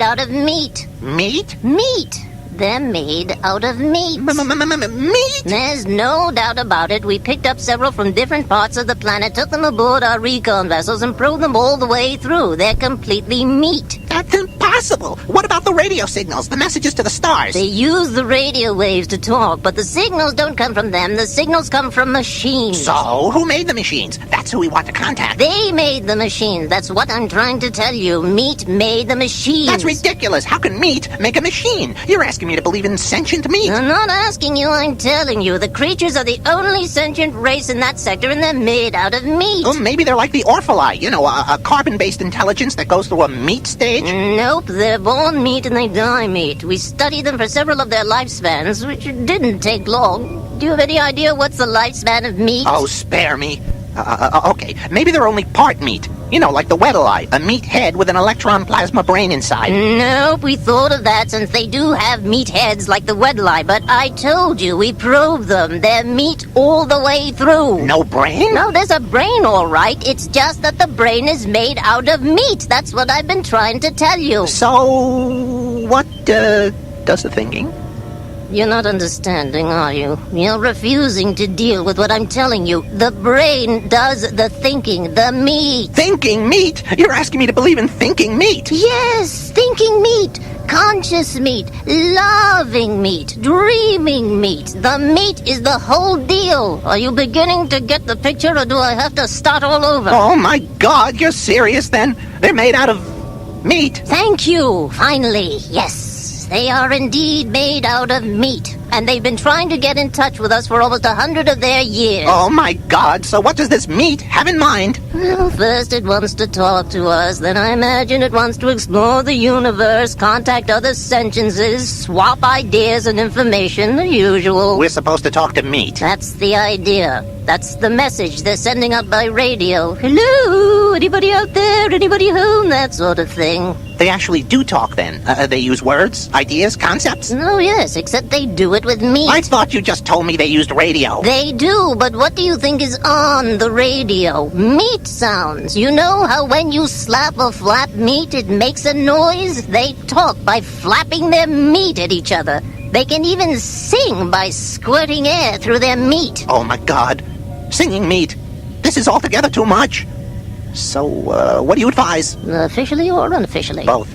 out of meat. Meat? Meat! They're made out of meat. Meat? There's no doubt about it. We picked up several from different parts of the planet, took them aboard our recon vessels, and probed them all the way through. They're completely meat. That's impossible. What about the radio signals, the messages to the stars? They use the radio waves to talk, but the signals don't come from them. The signals come from machines. So, who made the machines? That's who we want to contact. They made the machines. That's what I'm trying to tell you. Meat made the machines. That's ridiculous. How can meat make a machine? You're asking me to believe in sentient meat. I'm not asking you, I'm telling you. The creatures are the only sentient race in that sector, and they're made out of meat. Oh, maybe they're like the orphalai, a carbon-based intelligence that goes through a meat stage. Nope, they're born meat and they die meat. We studied them for several of their lifespans, which didn't take long. Do you have any idea what's the lifespan of meat? Oh, spare me. Okay, maybe they're only part meat. Like the Weddellite, a meat head with an electron plasma brain inside. Nope, we thought of that since they do have meat heads like the Weddellite, but I told you, we probed them. They're meat all the way through. No brain? No, there's a brain, all right. It's just that the brain is made out of meat. That's what I've been trying to tell you. So, what does the thinking? You're not understanding, are you? You're refusing to deal with what I'm telling you. The brain does the thinking, the meat. Thinking meat? You're asking me to believe in thinking meat? Yes, thinking meat. Conscious meat. Loving meat. Dreaming meat. The meat is the whole deal. Are you beginning to get the picture, or do I have to start all over? Oh my God, you're serious then? They're made out of meat? Thank you, finally, yes. They are indeed made out of meat, and they've been trying to get in touch with us for almost 100 of their years. Oh my God, so what does this meat have in mind? Well, first it wants to talk to us, then I imagine it wants to explore the universe, contact other sentiences, swap ideas and information, the usual. We're supposed to talk to meat. That's the idea. That's the message they're sending out by radio. Hello? Anybody out there? Anybody home? That sort of thing. They actually do talk then? They use words, ideas, concepts? Oh, yes, except they do it with meat. I thought you just told me they used radio. They do, but what do you think is on the radio? Meat sounds. You know how when you slap or flap meat, it makes a noise? They talk by flapping their meat at each other. They can even sing by squirting air through their meat. Oh, my God. Singing meat. This is altogether too much. So, what do you advise? Officially or unofficially? Both.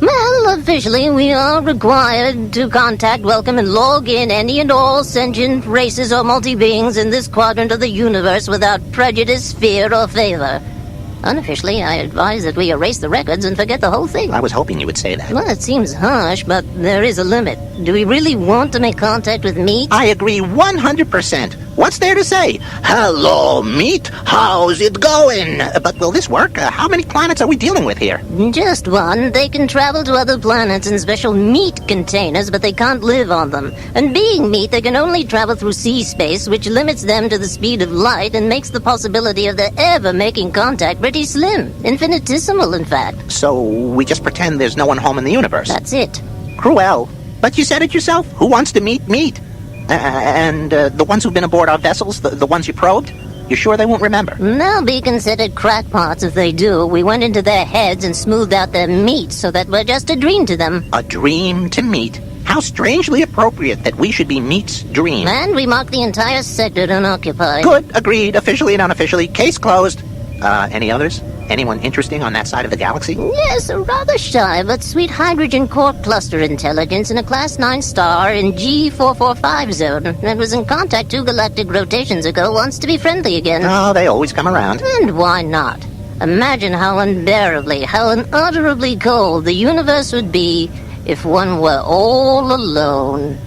Well, officially, we are required to contact, welcome, and log in any and all sentient races or multi-beings in this quadrant of the universe without prejudice, fear, or favor. Unofficially, I advise that we erase the records and forget the whole thing. I was hoping you would say that. Well, it seems harsh, but there is a limit. Do we really want to make contact with meat? I agree 100%. What's there to say? Hello, meat. How's it going? But will this work? How many planets are we dealing with here? Just one. They can travel to other planets in special meat containers, but they can't live on them. And being meat, they can only travel through sea space, which limits them to the speed of light and makes the possibility of their ever making contact pretty slim. Infinitesimal, in fact. So we just pretend there's no one home in the universe? That's it. Cruel. But you said it yourself. Who wants to meet meat? And the ones who've been aboard our vessels, the ones you probed, you're sure they won't remember? They'll be considered crackpots if they do. We went into their heads and smoothed out their meat so that we're just a dream to them. A dream to meat? How strangely appropriate that we should be meat's dream. And we marked the entire sector unoccupied. Good, agreed, officially and unofficially. Case closed. Any others? Anyone interesting on that side of the galaxy? Yes, rather shy, but sweet hydrogen core cluster intelligence in a Class 9 star in G445 zone that was in contact 2 galactic rotations ago wants to be friendly again. Oh, they always come around. And why not? Imagine how unbearably, how unutterably cold the universe would be if one were all alone.